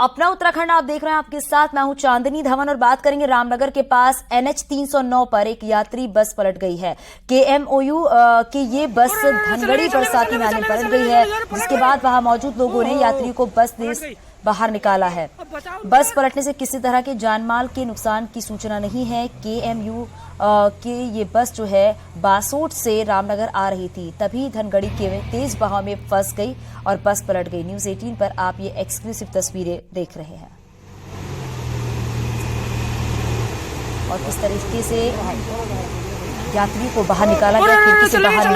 अपना उत्तराखंड आप देख रहे हैं, आपके साथ मैं हूं चांदनी धवन और बात करेंगे रामनगर के पास NH 309 पर एक यात्री बस पलट गई है। KMOU की ये बस धनगढ़ी बरसाती नाले में पलट गई है, जिसके बाद वहां मौजूद लोगों ने यात्रियों को बस से बाहर निकाला है। बस पलटने से किसी तरह के जानमाल के नुकसान की सूचना नहीं है। KMU की ये बस जो है बासोट से रामनगर आ रही थी, तभी धनगढ़ी के तेज बहाव में फंस गई और बस पलट गई। न्यूज़ 18 पर आप ये एक्सक्लूसिव तस्वीरें देख रहे हैं और किस तरीके से यात्रियों को बाहर निकाला गया, खिड़की से बाहर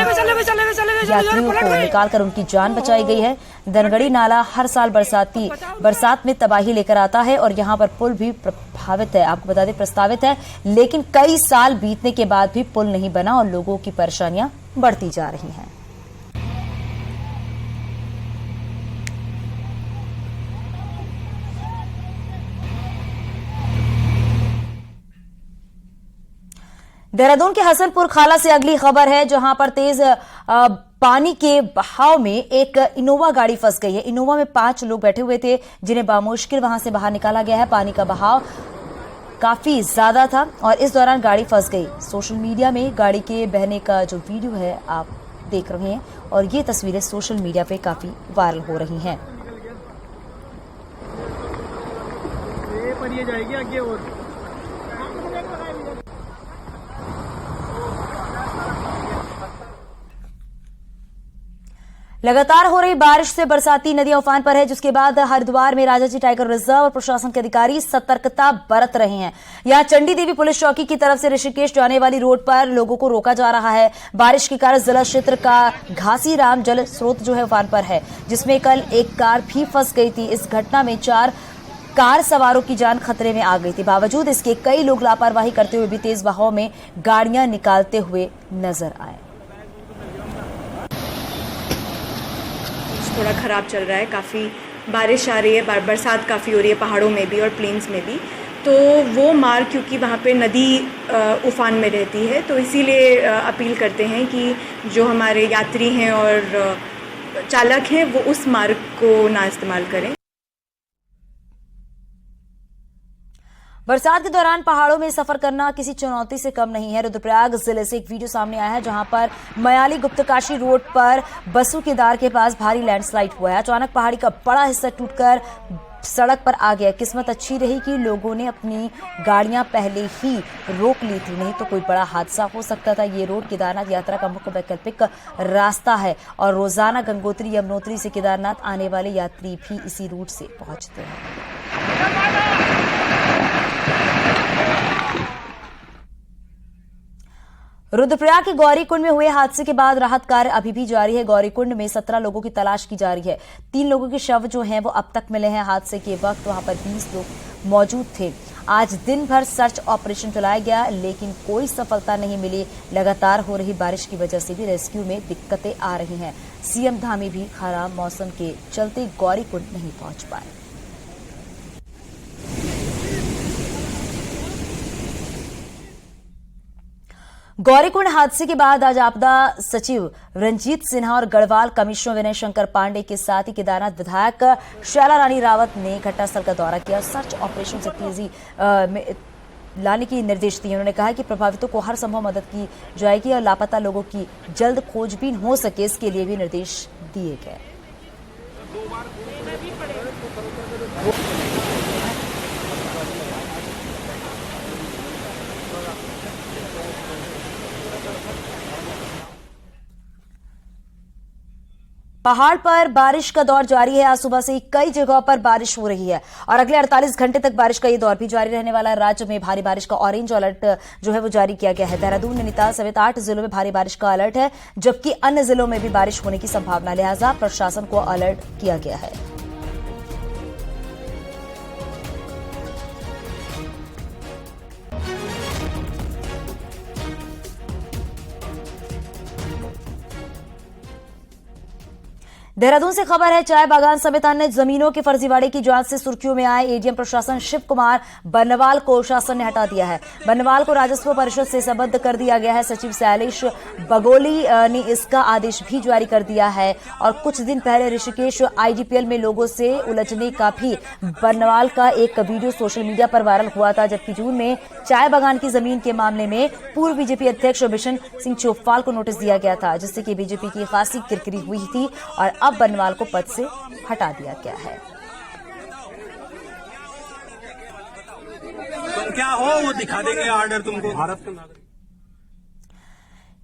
यात्रियों को निकालकर उनकी जान बचाई गई है। धनगढ़ी नाला हर साल बरसात में तबाही लेकर आता है और यहाँ पर पुल भी प्रभावित है, आपको बता दें प्रस्तावित है, लेकिन कई साल बीतने के बाद भी पुल नहीं बना और लोगों की परेशानियां बढ़ती जा रही हैं। देहरादून के हसनपुर खाला से अगली खबर है, जहां पर तेज पानी के बहाव में एक इनोवा गाड़ी फंस गई है। इनोवा में 5 लोग बैठे हुए थे, जिन्हें बामुश्किल वहां से बाहर निकाला गया है। पानी का बहाव काफी ज्यादा था और इस दौरान गाड़ी फंस गई। सोशल मीडिया में गाड़ी के बहने का जो वीडियो है आप देख रहे हैं और ये तस्वीरें सोशल मीडिया पे काफी वायरल हो रही हैं। जाएगी आगे और लगातार हो रही बारिश से बरसाती नदियां उफान पर है, जिसके बाद हरिद्वार में राजाजी टाइगर रिजर्व और प्रशासन के अधिकारी सतर्कता बरत रहे हैं। यहां चंडी देवी पुलिस चौकी की तरफ से ऋषिकेश जाने वाली रोड पर लोगों को रोका जा रहा है। बारिश के कारण जिला क्षेत्र का घासीराम जल स्रोत जो है उफान पर है, जिसमें कल एक कार भी फंस गई थी। इस घटना में 4 कार सवारों की जान खतरे में आ गई थी। बावजूद इसके कई लोग लापरवाही करते हुए भी तेज बहाव में गाड़ियां निकालते हुए नजर आए। थोड़ा ख़राब चल रहा है, काफ़ी बारिश आ रही है, बरसात काफ़ी हो रही है पहाड़ों में भी और प्लेन्स में भी, तो वो मार्ग क्योंकि वहाँ पे नदी उफान में रहती है, तो इसीलिए अपील करते हैं कि जो हमारे यात्री हैं और चालक हैं वो उस मार्ग को ना इस्तेमाल करें। बरसात के दौरान पहाड़ों में सफर करना किसी चुनौती से कम नहीं है। रुद्रप्रयाग जिले से एक वीडियो सामने आया है, जहां पर मयाली गुप्तकाशी रोड पर बसु केदार के पास भारी लैंडस्लाइड हुआ है। अचानक पहाड़ी का बड़ा हिस्सा टूटकर सड़क पर आ गया। किस्मत अच्छी रही कि लोगों ने अपनी गाड़ियां पहले ही रोक ली थी, नहीं तो कोई बड़ा हादसा हो सकता था। ये रोड केदारनाथ यात्रा का मुख्य वैकल्पिक रास्ता है और रोजाना गंगोत्री यमुनोत्री से केदारनाथ आने वाले यात्री भी इसी रूट से पहुंचते हैं। रुद्रप्रयाग के गौरीकुंड में हुए हादसे के बाद राहत कार्य अभी भी जारी है। गौरीकुंड में 17 लोगों की तलाश की जा रही है। 3 लोगों के शव जो हैं वो अब तक मिले हैं। हादसे के वक्त वहां पर 20 लोग मौजूद थे। आज दिन भर सर्च ऑपरेशन चलाया गया, लेकिन कोई सफलता नहीं मिली। लगातार हो रही बारिश की वजह से भी रेस्क्यू में दिक्कतें आ रही हैं। सीएम धामी भी खराब मौसम के चलते गौरीकुंड नहीं पहुंच पाए। गौरीकुंड हादसे के बाद आज आपदा सचिव रंजीत सिन्हा और गढ़वाल कमिश्नर विनय शंकर पांडे के साथ ही केदारनाथ विधायक शैला रानी रावत ने घटनास्थल का दौरा किया। सर्च ऑपरेशन से तेजी लाने की निर्देश दिए। उन्होंने कहा कि प्रभावितों को हर संभव मदद की जाएगी और लापता लोगों की जल्द खोजबीन हो सके, इसके लिए भी निर्देश दिए गए। पहाड़ पर बारिश का दौर जारी है। आज सुबह से ही कई जगहों पर बारिश हो रही है और अगले 48 घंटे तक बारिश का ये दौर भी जारी रहने वाला है। राज्य में भारी बारिश का ऑरेंज अलर्ट जो है वो जारी किया गया है। देहरादून, नैनीताल समेत 8 जिलों में भारी बारिश का अलर्ट है, जबकि अन्य जिलों में भी बारिश होने की संभावना, लिहाजा प्रशासन को अलर्ट किया गया है। देहरादून से खबर है, चाय बागान समेत अन्य जमीनों के फर्जीवाड़े की जांच से सुर्खियों में आए एडीएम प्रशासन शिव कुमार बर्नवाल को शासन ने हटा दिया है। बर्नवाल को राजस्व परिषद से संबद्ध कर दिया गया है। सचिव शैलेश बगोली ने इसका आदेश भी जारी कर दिया है। और कुछ दिन पहले ऋषिकेश आईडीपीएल में लोगों से उलझने का भी बर्नवाल का एक वीडियो सोशल मीडिया पर वायरल हुआ था। जबकि जून में चाय बागान की जमीन के मामले में पूर्व बीजेपी अध्यक्ष बिशन सिंह चोपवाल को नोटिस दिया गया था, जिससे कि बीजेपी की खासी किरकिरी हुई थी और अब बर्नवाल को पद से हटा दिया गया है। तुम क्या हो वो दिखा देंगे ऑर्डर तुमको। भारत का नागरिक।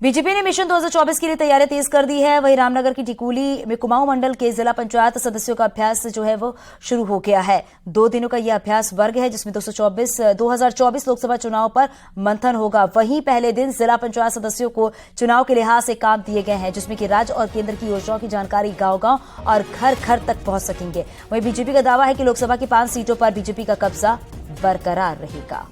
बीजेपी ने मिशन 2024 के लिए तैयारियां तेज कर दी है। वहीं रामनगर की टिकुली में कुमाऊं मंडल के जिला पंचायत सदस्यों का अभ्यास जो है वो शुरू हो गया है। 2 दिनों का यह अभ्यास वर्ग है, जिसमें 2024 लोकसभा चुनाव पर मंथन होगा। वहीं पहले दिन जिला पंचायत सदस्यों को चुनाव के लिहाज से काम दिए गए हैं, जिसमें कि राज्य और केंद्र की योजनाओं की जानकारी गांव-गांव और घर-घर तक पहुंच सकेंगे। वहीं बीजेपी का दावा है कि लोकसभा की 5 सीटों पर बीजेपी का कब्जा बरकरार रहेगा।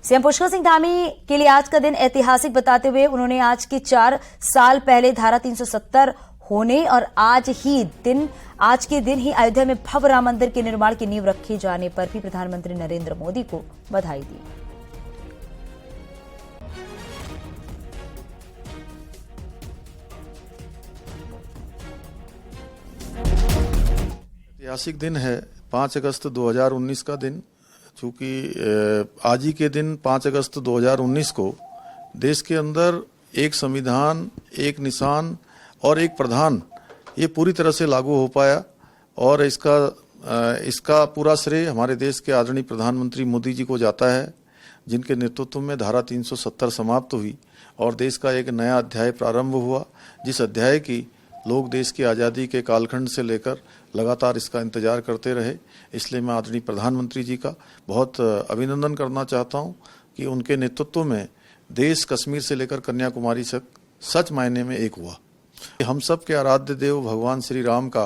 सीएम पुष्कर सिंह धामी के लिए आज का दिन ऐतिहासिक बताते हुए उन्होंने आज के 4 साल पहले धारा 370 होने और आज के दिन ही अयोध्या में भव्य राम मंदिर के निर्माण की नींव रखे जाने पर भी प्रधानमंत्री नरेंद्र मोदी को बधाई दी। ऐतिहासिक दिन है 5 अगस्त 2019 का दिन। चूंकि आज ही के दिन 5 अगस्त 2019 को देश के अंदर एक संविधान, एक निशान और एक प्रधान ये पूरी तरह से लागू हो पाया और इसका पूरा श्रेय हमारे देश के आदरणीय प्रधानमंत्री मोदी जी को जाता है, जिनके नेतृत्व में धारा 370 समाप्त हुई और देश का एक नया अध्याय प्रारंभ हुआ, जिस अध्याय की लोग देश की आज़ादी के कालखंड से लेकर लगातार इसका इंतजार करते रहे। इसलिए मैं आदरणीय प्रधानमंत्री जी का बहुत अभिनंदन करना चाहता हूं कि उनके नेतृत्व में देश कश्मीर से लेकर कन्याकुमारी तक सच मायने में एक हुआ। हम सब के आराध्य देव भगवान श्री राम का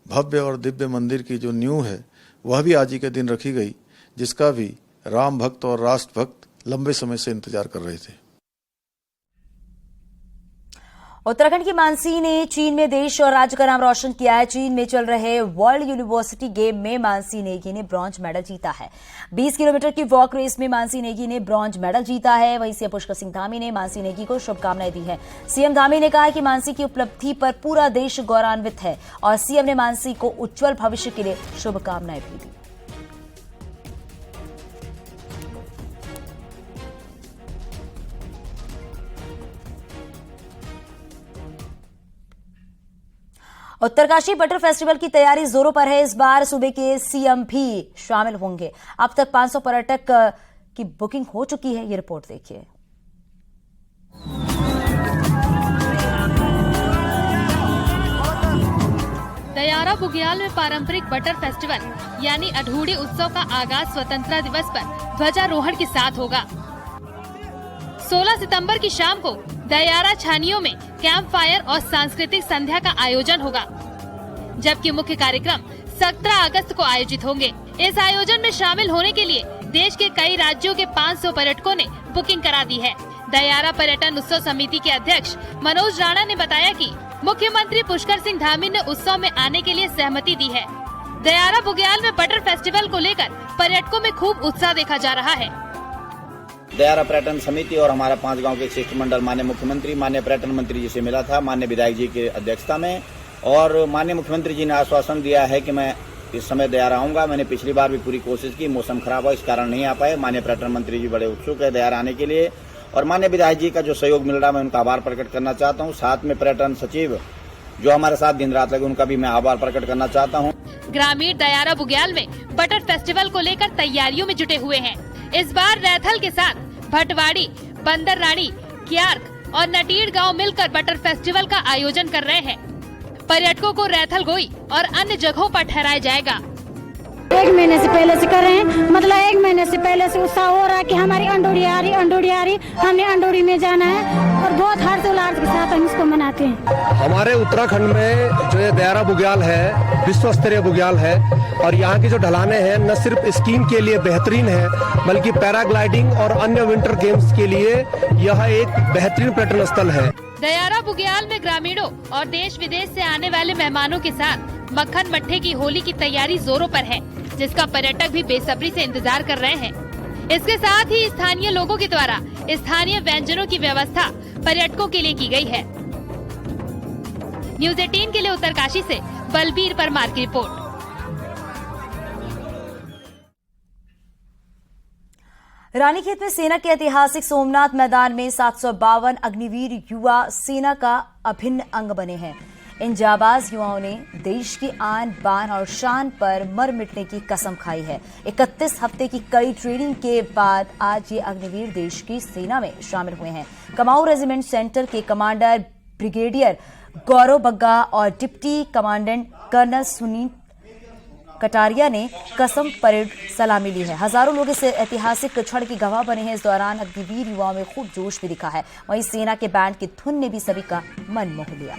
भव्य और दिव्य मंदिर की जो नींव है वह भी आज ही के दिन रखी गई, जिसका भी राम भक्त और राष्ट्र भक्त लंबे समय से इंतजार कर रहे थे। उत्तराखंड की मानसी ने चीन में देश और राज्य का नाम रोशन किया है। चीन में चल रहे वर्ल्ड यूनिवर्सिटी गेम में मानसी नेगी ने ब्रॉन्ज मेडल जीता है। 20 किलोमीटर की वॉक रेस में मानसी नेगी ने ब्रॉन्ज मेडल जीता है। वहीं सीएम पुष्कर सिंह धामी ने मानसी नेगी को शुभकामनाएं दी है। सीएम धामी ने कहा है कि मानसी की उपलब्धि पर पूरा देश गौरवान्वित है और सीएम ने मानसी को उज्जवल भविष्य के लिए शुभकामनाएं भी दी। उत्तरकाशी बटर फेस्टिवल की तैयारी जोरों पर है। इस बार सूबे के सीएम भी शामिल होंगे। अब तक 500 पर्यटक की बुकिंग हो चुकी है। ये रिपोर्ट देखिए। दयारा बुग्याल में पारंपरिक बटर फेस्टिवल यानी अढूढ़ी उत्सव का आगाज स्वतंत्रता दिवस पर ध्वजारोहण के साथ होगा। 16 सितंबर की शाम को दयारा छानियों में कैंप फायर और सांस्कृतिक संध्या का आयोजन होगा, जबकि मुख्य कार्यक्रम 17 अगस्त को आयोजित होंगे। इस आयोजन में शामिल होने के लिए देश के कई राज्यों के 500 पर्यटकों ने बुकिंग करा दी है। दयारा पर्यटन उत्सव समिति के अध्यक्ष मनोज राणा ने बताया कि मुख्यमंत्री पुष्कर सिंह धामी ने उत्सव में आने के लिए सहमति दी है। दयारा बुग्याल में बटर फेस्टिवल को लेकर पर्यटकों में खूब उत्साह देखा जा रहा है। दयारा पर्यटन समिति और हमारा 5 गांव के शिष्टमंडल माननीय मुख्यमंत्री, माननीय पर्यटन मंत्री जी से मिला था, माननीय विधायक जी की अध्यक्षता में, और माननीय मुख्यमंत्री जी ने आश्वासन दिया है कि मैं इस समय दयारा आऊंगा। मैंने पिछली बार भी पूरी कोशिश की, मौसम खराब हो इस कारण नहीं आ पाए। माननीय पर्यटन मंत्री जी बड़े उत्सुक है दयारा आने के लिए और माननीय विधायक जी का जो सहयोग मिल रहा है मैं उनका आभार प्रकट करना चाहता हूँ। साथ में पर्यटन सचिव जो हमारे साथ दिन रात लगे उनका भी मैं आभार प्रकट करना चाहता हूँ। ग्रामीण दयारा बुग्याल में बटर फेस्टिवल को लेकर तैयारियों में जुटे हुए हैं। इस बार रैथल के साथ भटवाड़ी, बंदररानी, क्यार्क और नटीड़ गांव मिलकर बटर फेस्टिवल का आयोजन कर रहे हैं। पर्यटकों को रैथल गोई और अन्य जगहों पर ठहराया जाएगा। 1 महीने से पहले से कर रहे हैं, मतलब 1 महीने से पहले से उत्साह हो रहा है कि हमारी अंडोरी आ रही, हमने अंडोरी में जाना है और बहुत हर्षोल्लास के साथ हम इसको मनाते हैं। हमारे उत्तराखंड में जो ये दयारा बुग्याल है विश्व स्तरीय बुग्याल है और यहाँ की जो ढलाने हैं न सिर्फ स्कीइंग के लिए बेहतरीन है बल्कि पैराग्लाइडिंग और अन्य विंटर गेम्स के लिए यह एक बेहतरीन पर्यटन स्थल है। दयारा बुग्याल में ग्रामीणों और देश विदेश से आने वाले मेहमानों के साथ मक्खन मट्ठे की होली की तैयारी जोरों पर है, जिसका पर्यटक भी बेसब्री से इंतजार कर रहे हैं। इसके साथ ही स्थानीय लोगों के द्वारा स्थानीय व्यंजनों की व्यवस्था पर्यटकों के लिए की गई है। न्यूज़ 18 के लिए उत्तरकाशी से बलबीर परमार की रिपोर्ट। रानीखेत में सेना के ऐतिहासिक सोमनाथ मैदान में 752 अग्निवीर युवा सेना का अभिन्न अंग बने हैं। इन जाबाज युवाओं ने देश की आन बान और शान पर मर मिटने की कसम खाई है। 31 हफ्ते की कड़ी ट्रेनिंग के बाद आज ये अग्निवीर देश की सेना में शामिल हुए हैं। कमाऊ रेजिमेंट सेंटर के कमांडर ब्रिगेडियर गौरव बग्गा और deputy commandant colonel Sunil Kataria ने कसम परेड सलामी ली है। हजारों लोग इस ऐतिहासिक क्षण की गवाह बने हैं। इस दौरान अग्निवीर युवाओं में खूब जोश भी दिखा है। वहीं सेना के बैंड की धुन ने भी सभी का मन मोह लिया।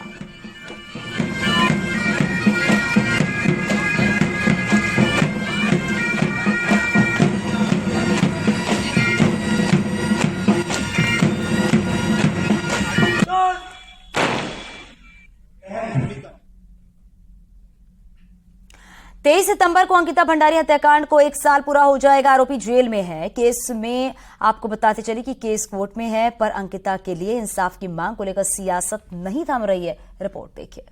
तेईस सितंबर को अंकिता भंडारी हत्याकांड को 1 साल पूरा हो जाएगा। आरोपी जेल में है। केस में आपको बताते चले कि केस कोर्ट में है, पर अंकिता के लिए इंसाफ की मांग को लेकर सियासत नहीं थम रही है। रिपोर्ट देखिए।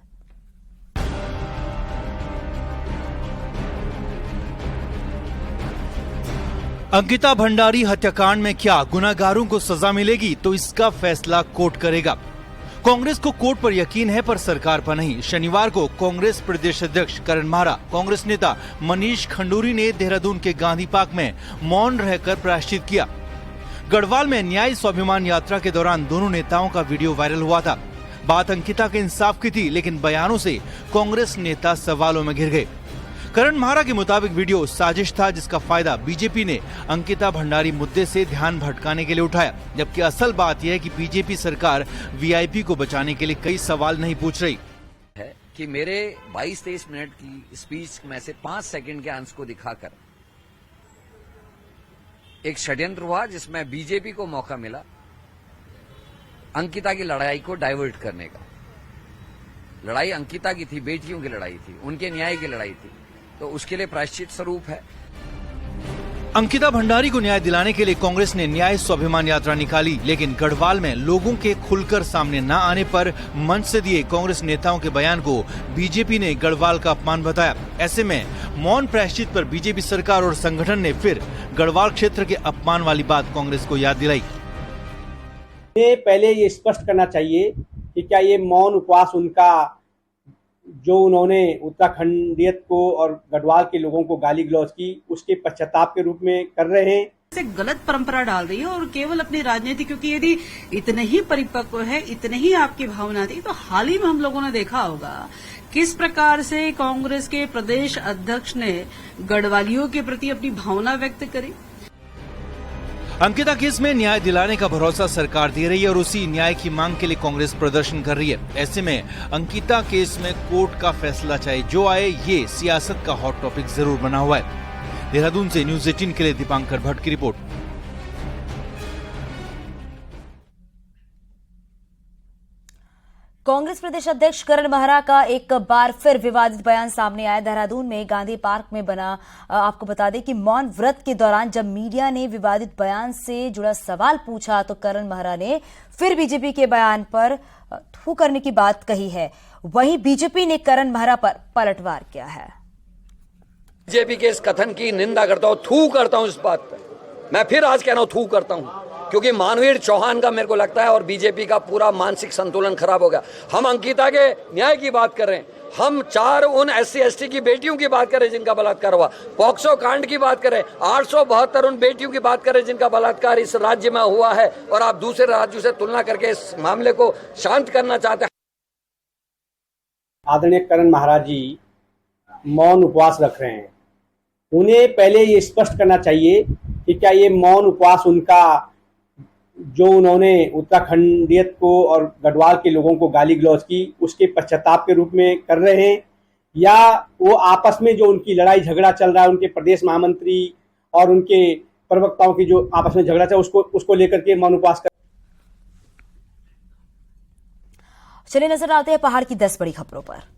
अंकिता भंडारी हत्याकांड में क्या गुनाहगारों को सजा मिलेगी, तो इसका फैसला कोर्ट करेगा। कांग्रेस को कोर्ट पर यकीन है, पर सरकार पर नहीं। शनिवार को कांग्रेस प्रदेश अध्यक्ष करण माहरा, कांग्रेस नेता मनीष खंडूरी ने देहरादून के गांधी पार्क में मौन रहकर प्रायश्चित किया। गढ़वाल में न्याय स्वाभिमान यात्रा के दौरान दोनों नेताओं का वीडियो वायरल हुआ था। बात अंकिता के इंसाफ की थी, लेकिन बयानों से कांग्रेस नेता सवालों में घिर गए। करण माहरा के मुताबिक वीडियो साजिश था, जिसका फायदा बीजेपी ने अंकिता भंडारी मुद्दे से ध्यान भटकाने के लिए उठाया, जबकि असल बात यह है कि बीजेपी सरकार वीआईपी को बचाने के लिए कई सवाल नहीं पूछ रही है कि मेरे 22-23 मिनट की स्पीच में से 5 सेकंड के अंश को दिखाकर एक षड्यंत्र हुआ, जिसमें बीजेपी को मौका मिला अंकिता की लड़ाई को डाइवर्ट करने का। लड़ाई अंकिता की थी, बेटियों की लड़ाई थी, उनके न्याय की लड़ाई थी, तो उसके लिए प्रायश्चित स्वरूप है। अंकिता भंडारी को न्याय दिलाने के लिए कांग्रेस ने न्याय स्वाभिमान यात्रा निकाली, लेकिन गढ़वाल में लोगों के खुलकर सामने न आने पर मंच से दिए कांग्रेस नेताओं के बयान को बीजेपी ने गढ़वाल का अपमान बताया। ऐसे में मौन प्रायश्चित पर बीजेपी सरकार और संगठन ने फिर गढ़वाल क्षेत्र के अपमान वाली बात कांग्रेस को याद दिलाई। पहले ये स्पष्ट करना चाहिए कि क्या ये मौन उपवास उनका जो उन्होंने उत्तराखंडियत को और गढ़वाल के लोगों को गाली गलौज की, उसके पश्चाताप के रूप में कर रहे हैं। से गलत परंपरा डाल रही है और केवल अपनी राजनीति, क्योंकि यदि इतने ही परिपक्व है, इतने ही आपकी भावना थी, तो हाल ही में हम लोगों ने देखा होगा किस प्रकार से कांग्रेस के प्रदेश अध्यक्ष ने गढ़वालियों के प्रति अपनी भावना व्यक्त करी। अंकिता केस में न्याय दिलाने का भरोसा सरकार दे रही है और उसी न्याय की मांग के लिए कांग्रेस प्रदर्शन कर रही है। ऐसे में अंकिता केस में कोर्ट का फैसला चाहे जो आए, ये सियासत का हॉट टॉपिक जरूर बना हुआ है। देहरादून से न्यूज़ 18 के लिए दीपांकर भट्ट की रिपोर्ट। कांग्रेस प्रदेश अध्यक्ष करण माहरा का एक बार फिर विवादित बयान सामने आया। देहरादून में गांधी पार्क में बना, आपको बता दें कि मौन व्रत के दौरान जब मीडिया ने विवादित बयान से जुड़ा सवाल पूछा, तो करण माहरा ने फिर बीजेपी के बयान पर थू करने की बात कही है। वहीं बीजेपी ने करण माहरा पर पलटवार किया है। बीजेपी के इस कथन की निंदा करता हूं, थू करता हूं इस बात पर। मैं फिर आज कह रहा हूं, थू करता हूं, क्योंकि महावीर चौहान का मेरे को लगता है और बीजेपी का पूरा मानसिक संतुलन खराब हो गया। हम अंकिता के न्याय की बात कर रहे हैं, हम 4 उन SC/ST की बेटियों की बात करें जिनका बलात्कार हुआ, पॉक्सो कांड की बात करें, 872 उन बेटियों की बात करें जिनका बलात्कार इस राज्य में हुआ है, और आप दूसरे राज्यों से तुलना करके इस मामले को शांत करना चाहते हैं। आदरणीय करण माहरा जी मौन उपवास रख रहे हैं उन्हें पहले ये स्पष्ट करना चाहिए कि क्या ये मौन उपवास उनका जो उन्होंने उत्तराखंडियत को और गढ़वाल के लोगों को गाली गलौज की उसके पश्चाताप के रूप में कर रहे हैं, या वो आपस में जो उनकी लड़ाई झगड़ा चल रहा है उनके प्रदेश महामंत्री और उनके प्रवक्ताओं की जो आपस में झगड़ा चल उसको लेकर के मौन उपवास कर। चलिए नजर डालते हैं पहाड़ की 10 बड़ी खबरों पर।